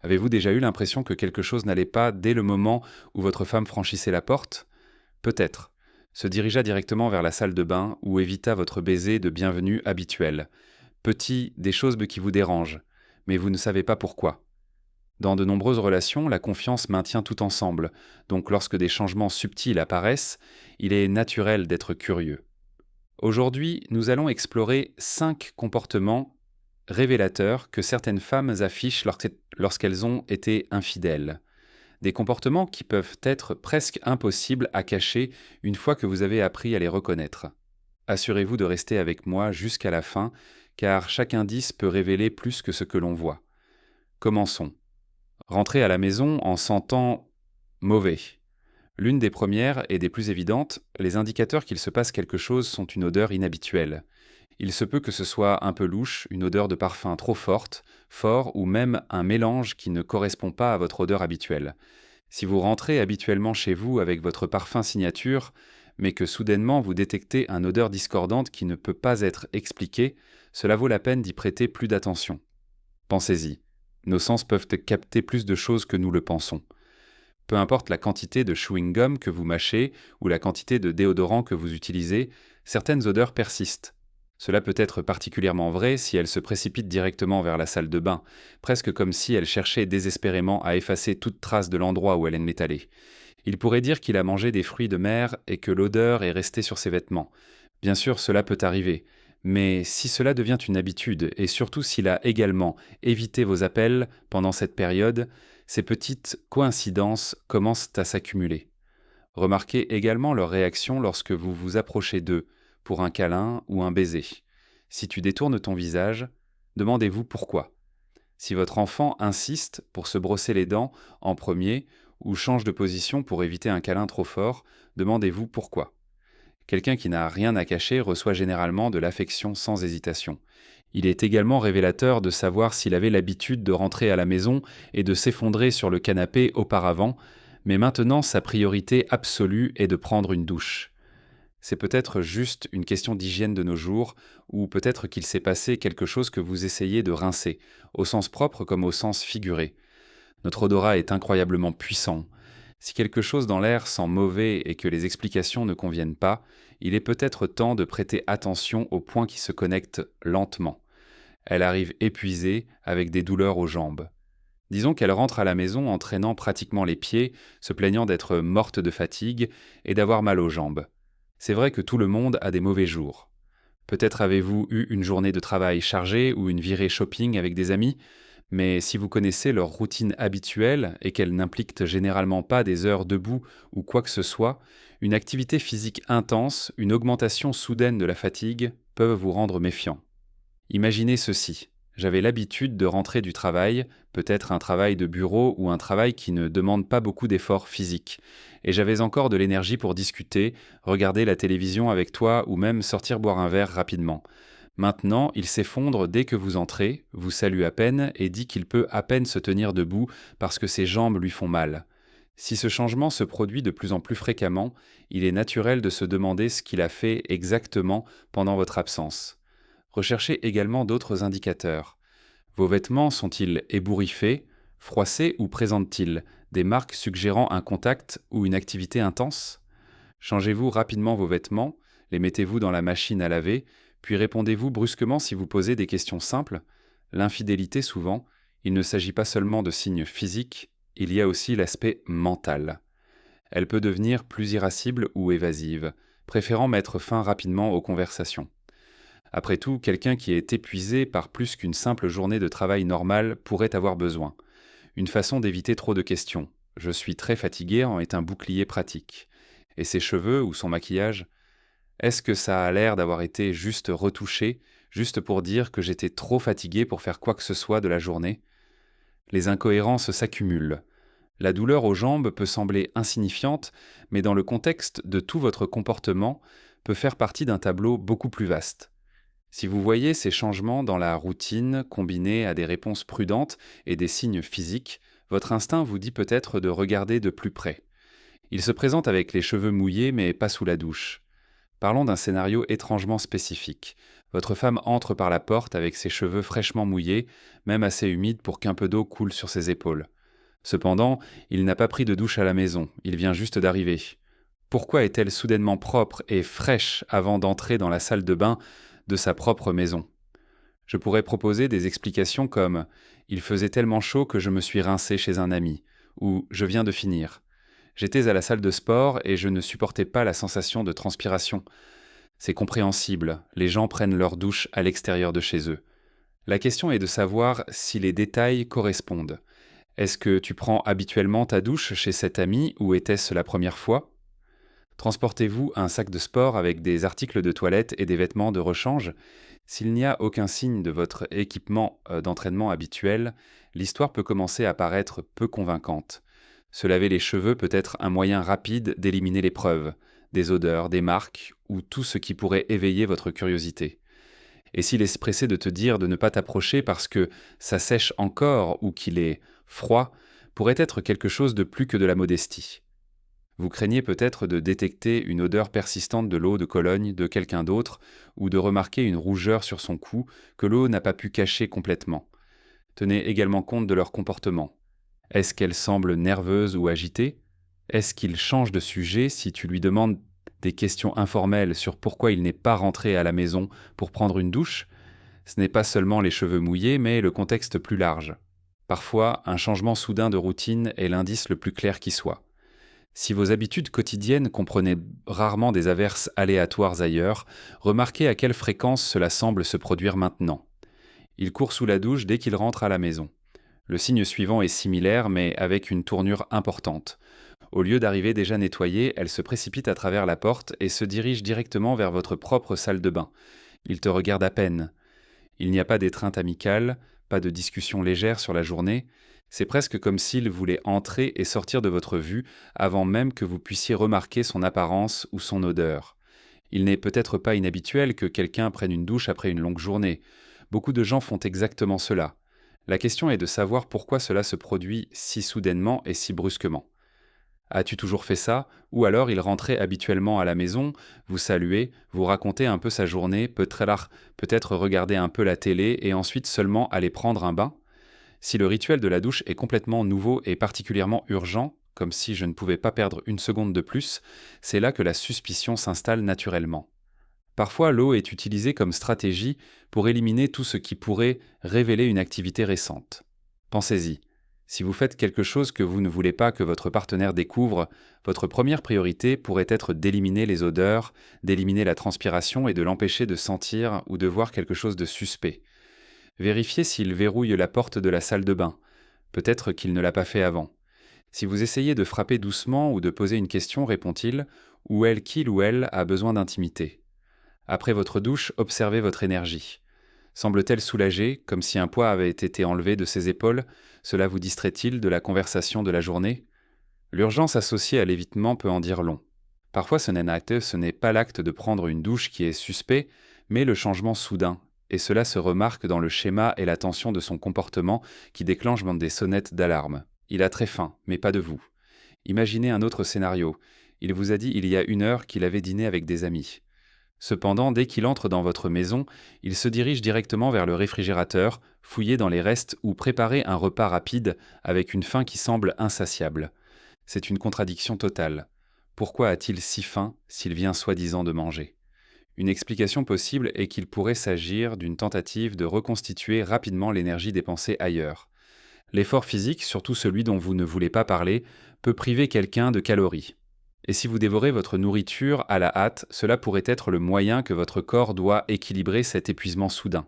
Avez-vous déjà eu l'impression que quelque chose n'allait pas dès le moment où votre femme franchissait la porte? Peut-être. Se dirigea directement vers la salle de bain ou évita votre baiser de bienvenue habituel. Petit, des choses qui vous dérangent, mais vous ne savez pas pourquoi. Dans de nombreuses relations, la confiance maintient tout ensemble, donc lorsque des changements subtils apparaissent, il est naturel d'être curieux. Aujourd'hui, nous allons explorer 5 comportements révélateurs que certaines femmes affichent lorsqu'elles ont été infidèles. Des comportements qui peuvent être presque impossibles à cacher une fois que vous avez appris à les reconnaître. Assurez-vous de rester avec moi jusqu'à la fin, car chaque indice peut révéler plus que ce que l'on voit. Commençons. Rentrer à la maison en sentant mauvais. L'une des premières et des plus évidentes, les indicateurs qu'il se passe quelque chose sont une odeur inhabituelle. Il se peut que ce soit un peu louche, une odeur de parfum trop forte, fort ou même un mélange qui ne correspond pas à votre odeur habituelle. Si vous rentrez habituellement chez vous avec votre parfum signature, mais que soudainement vous détectez une odeur discordante qui ne peut pas être expliquée, cela vaut la peine d'y prêter plus d'attention. Pensez-y. Nos sens peuvent capter plus de choses que nous le pensons. Peu importe la quantité de chewing-gum que vous mâchez ou la quantité de déodorant que vous utilisez, certaines odeurs persistent. Cela peut être particulièrement vrai si elle se précipite directement vers la salle de bain, presque comme si elle cherchait désespérément à effacer toute trace de l'endroit où elle est allée. Il pourrait dire qu'il a mangé des fruits de mer et que l'odeur est restée sur ses vêtements. Bien sûr, cela peut arriver, mais si cela devient une habitude, et surtout s'il a également évité vos appels pendant cette période, ces petites coïncidences commencent à s'accumuler. Remarquez également leur réaction lorsque vous vous approchez d'eux, pour un câlin ou un baiser. Si tu détournes ton visage, demandez-vous pourquoi. Si votre enfant insiste pour se brosser les dents en premier ou change de position pour éviter un câlin trop fort, demandez-vous pourquoi. Quelqu'un qui n'a rien à cacher reçoit généralement de l'affection sans hésitation. Il est également révélateur de savoir s'il avait l'habitude de rentrer à la maison et de s'effondrer sur le canapé auparavant, mais maintenant sa priorité absolue est de prendre une douche. C'est peut-être juste une question d'hygiène de nos jours, ou peut-être qu'il s'est passé quelque chose que vous essayez de rincer, au sens propre comme au sens figuré. Notre odorat est incroyablement puissant. Si quelque chose dans l'air sent mauvais et que les explications ne conviennent pas, il est peut-être temps de prêter attention aux points qui se connectent lentement. Elle arrive épuisée, avec des douleurs aux jambes. Disons qu'elle rentre à la maison en traînant pratiquement les pieds, se plaignant d'être morte de fatigue et d'avoir mal aux jambes. C'est vrai que tout le monde a des mauvais jours. Peut-être avez-vous eu une journée de travail chargée ou une virée shopping avec des amis, mais si vous connaissez leur routine habituelle et qu'elle n'implique généralement pas des heures debout ou quoi que ce soit, une activité physique intense, une augmentation soudaine de la fatigue peuvent vous rendre méfiant. Imaginez ceci. J'avais l'habitude de rentrer du travail, peut-être un travail de bureau ou un travail qui ne demande pas beaucoup d'efforts physiques, et j'avais encore de l'énergie pour discuter, regarder la télévision avec toi ou même sortir boire un verre rapidement. Maintenant, il s'effondre dès que vous entrez, vous salue à peine et dit qu'il peut à peine se tenir debout parce que ses jambes lui font mal. Si ce changement se produit de plus en plus fréquemment, il est naturel de se demander ce qu'il a fait exactement pendant votre absence. Recherchez également d'autres indicateurs. Vos vêtements sont-ils ébouriffés, froissés ou présentent-ils des marques suggérant un contact ou une activité intense? Changez-vous rapidement vos vêtements, les mettez-vous dans la machine à laver, puis répondez-vous brusquement si vous posez des questions simples. L'infidélité, souvent, il ne s'agit pas seulement de signes physiques, il y a aussi l'aspect mental. Elle peut devenir plus irascible ou évasive, préférant mettre fin rapidement aux conversations. Après tout, quelqu'un qui est épuisé par plus qu'une simple journée de travail normale pourrait avoir besoin. Une façon d'éviter trop de questions. Je suis très fatigué en est un bouclier pratique. Et ses cheveux ou son maquillage? Est-ce que ça a l'air d'avoir été juste retouché, juste pour dire que j'étais trop fatigué pour faire quoi que ce soit de la journée? Les incohérences s'accumulent. La douleur aux jambes peut sembler insignifiante, mais dans le contexte de tout votre comportement, peut faire partie d'un tableau beaucoup plus vaste. Si vous voyez ces changements dans la routine combinés à des réponses prudentes et des signes physiques, votre instinct vous dit peut-être de regarder de plus près. Il se présente avec les cheveux mouillés mais pas sous la douche. Parlons d'un scénario étrangement spécifique. Votre femme entre par la porte avec ses cheveux fraîchement mouillés, même assez humides pour qu'un peu d'eau coule sur ses épaules. Cependant, il n'a pas pris de douche à la maison, il vient juste d'arriver. Pourquoi est-elle soudainement propre et fraîche avant d'entrer dans la salle de bain de sa propre maison? Je pourrais proposer des explications comme «Il faisait tellement chaud que je me suis rincé chez un ami» ou «Je viens de finir». J'étais à la salle de sport et je ne supportais pas la sensation de transpiration. C'est compréhensible, les gens prennent leur douche à l'extérieur de chez eux. La question est de savoir si les détails correspondent. Est-ce que tu prends habituellement ta douche chez cet ami ou était-ce la première fois? Transportez-vous un sac de sport avec des articles de toilette et des vêtements de rechange? S'il n'y a aucun signe de votre équipement d'entraînement habituel, l'histoire peut commencer à paraître peu convaincante. Se laver les cheveux peut être un moyen rapide d'éliminer les preuves, des odeurs, des marques ou tout ce qui pourrait éveiller votre curiosité. Et s'il est pressé de te dire de ne pas t'approcher parce que ça sèche encore ou qu'il est froid, pourrait être quelque chose de plus que de la modestie. Vous craignez peut-être de détecter une odeur persistante de l'eau de Cologne de quelqu'un d'autre ou de remarquer une rougeur sur son cou que l'eau n'a pas pu cacher complètement. Tenez également compte de leur comportement. Est-ce qu'elle semble nerveuse ou agitée? Est-ce qu'il change de sujet si tu lui demandes des questions informelles sur pourquoi il n'est pas rentré à la maison pour prendre une douche? Ce n'est pas seulement les cheveux mouillés, mais le contexte plus large. Parfois, un changement soudain de routine est l'indice le plus clair qui soit. Si vos habitudes quotidiennes comprenaient rarement des averses aléatoires ailleurs, remarquez à quelle fréquence cela semble se produire maintenant. Il court sous la douche dès qu'il rentre à la maison. Le signe suivant est similaire, mais avec une tournure importante. Au lieu d'arriver déjà nettoyée, elle se précipite à travers la porte et se dirige directement vers votre propre salle de bain. Il te regarde à peine. Il n'y a pas d'étreinte amicale, pas de discussion légère sur la journée. C'est presque comme s'il voulait entrer et sortir de votre vue avant même que vous puissiez remarquer son apparence ou son odeur. Il n'est peut-être pas inhabituel que quelqu'un prenne une douche après une longue journée. Beaucoup de gens font exactement cela. La question est de savoir pourquoi cela se produit si soudainement et si brusquement. As-tu toujours fait ça? Ou alors il rentrait habituellement à la maison, vous saluez, vous racontez un peu sa journée, peut-être regarder un peu la télé et ensuite seulement aller prendre un bain? Si le rituel de la douche est complètement nouveau et particulièrement urgent, comme si je ne pouvais pas perdre une seconde de plus, c'est là que la suspicion s'installe naturellement. Parfois, l'eau est utilisée comme stratégie pour éliminer tout ce qui pourrait révéler une activité récente. Pensez-y. Si vous faites quelque chose que vous ne voulez pas que votre partenaire découvre, votre première priorité pourrait être d'éliminer les odeurs, d'éliminer la transpiration et de l'empêcher de sentir ou de voir quelque chose de suspect. Vérifiez s'il verrouille la porte de la salle de bain. Peut-être qu'il ne l'a pas fait avant. Si vous essayez de frapper doucement ou de poser une question, répond-il, ou qu'il ou elle a besoin d'intimité. Après votre douche, observez votre énergie. Semble-t-elle soulagée, comme si un poids avait été enlevé de ses épaules? Cela vous distrait-il de la conversation de la journée? L'urgence associée à l'évitement peut en dire long. Parfois ce n'est pas l'acte de prendre une douche qui est suspect, mais le changement soudain, et cela se remarque dans le schéma et la tension de son comportement qui déclenchent des sonnettes d'alarme. Il a très faim, mais pas de vous. Imaginez un autre scénario. Il vous a dit il y a 1 heure qu'il avait dîné avec des amis. Cependant, dès qu'il entre dans votre maison, il se dirige directement vers le réfrigérateur, fouiller dans les restes ou préparer un repas rapide avec une faim qui semble insatiable. C'est une contradiction totale. Pourquoi a-t-il si faim s'il vient soi-disant de manger? Une explication possible est qu'il pourrait s'agir d'une tentative de reconstituer rapidement l'énergie dépensée ailleurs. L'effort physique, surtout celui dont vous ne voulez pas parler, peut priver quelqu'un de calories. Et si vous dévorez votre nourriture à la hâte, cela pourrait être le moyen que votre corps doit équilibrer cet épuisement soudain.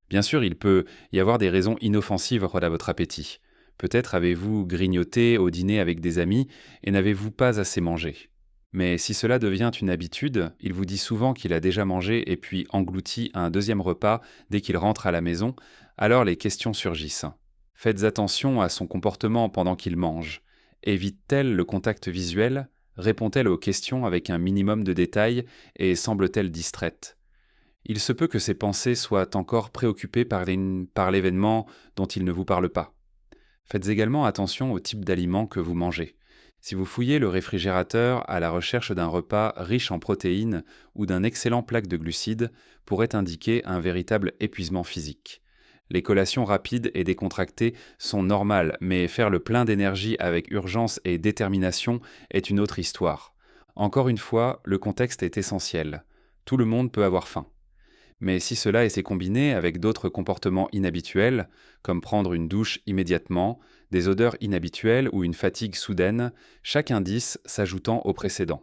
Bien sûr, il peut y avoir des raisons inoffensives à votre appétit. Peut-être avez-vous grignoté au dîner avec des amis et n'avez-vous pas assez mangé. Mais si cela devient une habitude, il vous dit souvent qu'il a déjà mangé et puis englouti un deuxième repas dès qu'il rentre à la maison, alors les questions surgissent. Faites attention à son comportement pendant qu'il mange. Évite-t-elle le contact visuel? Répond-elle aux questions avec un minimum de détails et semble-t-elle distraite? Il se peut que ses pensées soient encore préoccupées par l'événement dont il ne vous parle pas. Faites également attention au type d'aliments que vous mangez. Si vous fouillez le réfrigérateur à la recherche d'un repas riche en protéines ou d'un excellent plaque de glucides, pourrait indiquer un véritable épuisement physique. Les collations rapides et décontractées sont normales, mais faire le plein d'énergie avec urgence et détermination est une autre histoire. Encore une fois, le contexte est essentiel. Tout le monde peut avoir faim. Mais si cela s'est combiné avec d'autres comportements inhabituels, comme prendre une douche immédiatement, des odeurs inhabituelles ou une fatigue soudaine, chaque indice s'ajoutant au précédent.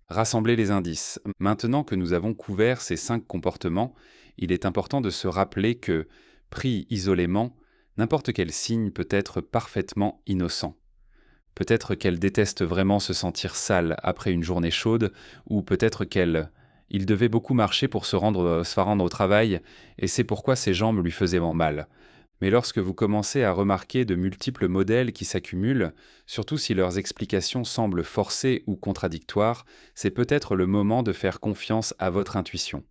Rassemblez les indices. Maintenant que nous avons couvert ces 5 comportements, il est important de se rappeler que, pris isolément, n'importe quel signe peut être parfaitement innocent. Peut-être qu'elle déteste vraiment se sentir sale après une journée chaude, ou peut-être qu'elle... Il devait beaucoup marcher pour se faire rendre au travail, et c'est pourquoi ses jambes lui faisaient mal. Mais lorsque vous commencez à remarquer de multiples modèles qui s'accumulent, surtout si leurs explications semblent forcées ou contradictoires, c'est peut-être le moment de faire confiance à votre intuition.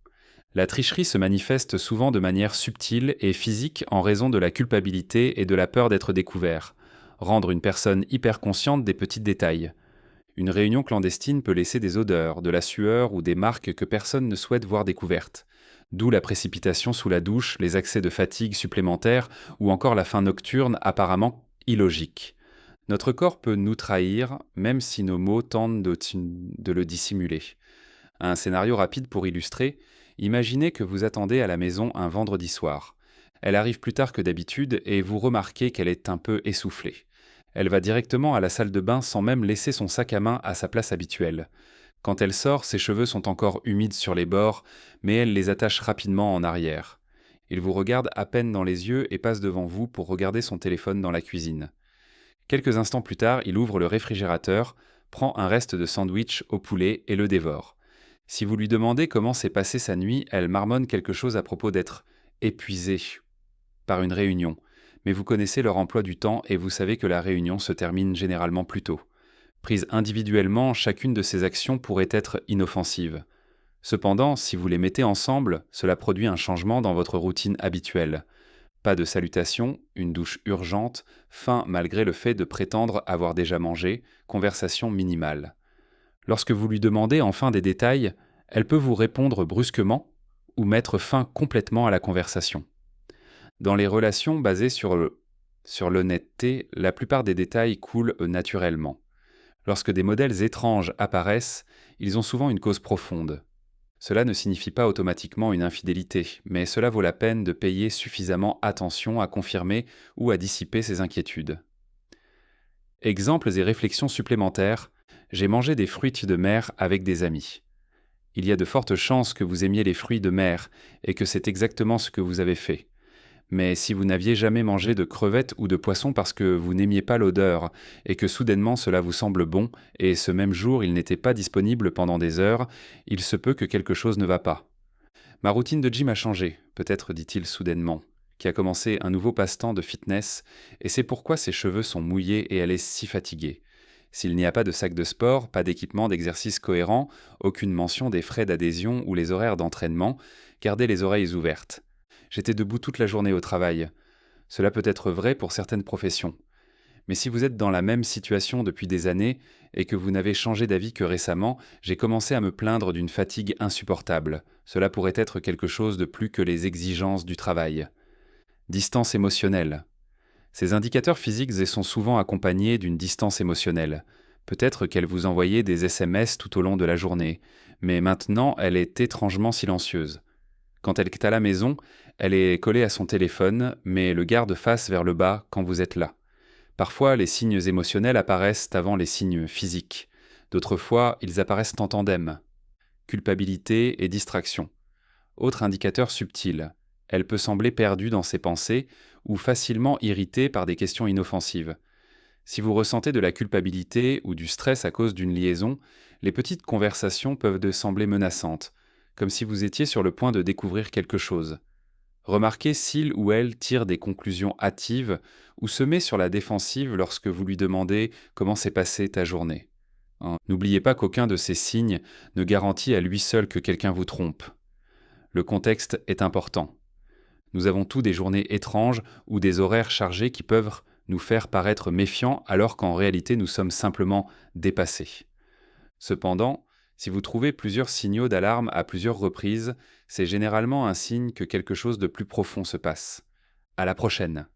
La tricherie se manifeste souvent de manière subtile et physique en raison de la culpabilité et de la peur d'être découvert. Rendre une personne hyper consciente des petits détails. Une réunion clandestine peut laisser des odeurs, de la sueur ou des marques que personne ne souhaite voir découvertes. D'où la précipitation sous la douche, les accès de fatigue supplémentaires ou encore la faim nocturne apparemment illogique. Notre corps peut nous trahir, même si nos mots tentent de le dissimuler. Un scénario rapide pour illustrer, imaginez que vous attendez à la maison un vendredi soir. Elle arrive plus tard que d'habitude et vous remarquez qu'elle est un peu essoufflée. Elle va directement à la salle de bain sans même laisser son sac à main à sa place habituelle. Quand elle sort, ses cheveux sont encore humides sur les bords, mais elle les attache rapidement en arrière. Il vous regarde à peine dans les yeux et passe devant vous pour regarder son téléphone dans la cuisine. Quelques instants plus tard, il ouvre le réfrigérateur, prend un reste de sandwich au poulet et le dévore. Si vous lui demandez comment s'est passée sa nuit, elle marmonne quelque chose à propos d'être épuisée par une réunion. Mais vous connaissez leur emploi du temps et vous savez que la réunion se termine généralement plus tôt. Prise individuellement, chacune de ces actions pourrait être inoffensive. Cependant, si vous les mettez ensemble, cela produit un changement dans votre routine habituelle. Pas de salutation, une douche urgente, faim malgré le fait de prétendre avoir déjà mangé, conversation minimale. Lorsque vous lui demandez enfin des détails, elle peut vous répondre brusquement ou mettre fin complètement à la conversation. Dans les relations basées sur l'honnêteté, la plupart des détails coulent naturellement. Lorsque des modèles étranges apparaissent, ils ont souvent une cause profonde. Cela ne signifie pas automatiquement une infidélité, mais cela vaut la peine de payer suffisamment attention à confirmer ou à dissiper ces inquiétudes. Exemples et réflexions supplémentaires. J'ai mangé des fruits de mer avec des amis. Il y a de fortes chances que vous aimiez les fruits de mer et que c'est exactement ce que vous avez fait. Mais si vous n'aviez jamais mangé de crevettes ou de poissons parce que vous n'aimiez pas l'odeur et que soudainement cela vous semble bon et ce même jour il n'était pas disponible pendant des heures, il se peut que quelque chose ne va pas. Ma routine de gym a changé, peut-être dit-il soudainement, qui a commencé un nouveau passe-temps de fitness et c'est pourquoi ses cheveux sont mouillés et elle est si fatiguée. S'il n'y a pas de sac de sport, pas d'équipement d'exercice cohérent, aucune mention des frais d'adhésion ou les horaires d'entraînement, gardez les oreilles ouvertes. J'étais debout toute la journée au travail. Cela peut être vrai pour certaines professions. Mais si vous êtes dans la même situation depuis des années et que vous n'avez changé d'avis que récemment, j'ai commencé à me plaindre d'une fatigue insupportable. Cela pourrait être quelque chose de plus que les exigences du travail. Distance émotionnelle. Ces indicateurs physiques sont souvent accompagnés d'une distance émotionnelle. Peut-être qu'elle vous envoyait des SMS tout au long de la journée, mais maintenant elle est étrangement silencieuse. Quand elle est à la maison, elle est collée à son téléphone, mais le garde face vers le bas quand vous êtes là. Parfois, les signes émotionnels apparaissent avant les signes physiques. D'autres fois, ils apparaissent en tandem. Culpabilité et distraction. Autre indicateur subtil. Elle peut sembler perdue dans ses pensées ou facilement irritée par des questions inoffensives. Si vous ressentez de la culpabilité ou du stress à cause d'une liaison, les petites conversations peuvent sembler menaçantes, comme si vous étiez sur le point de découvrir quelque chose. Remarquez s'il ou elle tire des conclusions hâtives ou se met sur la défensive lorsque vous lui demandez comment s'est passée ta journée. N'oubliez pas qu'aucun de ces signes ne garantit à lui seul que quelqu'un vous trompe. Le contexte est important. Nous avons tous des journées étranges ou des horaires chargés qui peuvent nous faire paraître méfiants alors qu'en réalité nous sommes simplement dépassés. Cependant, si vous trouvez plusieurs signaux d'alarme à plusieurs reprises, c'est généralement un signe que quelque chose de plus profond se passe. À la prochaine!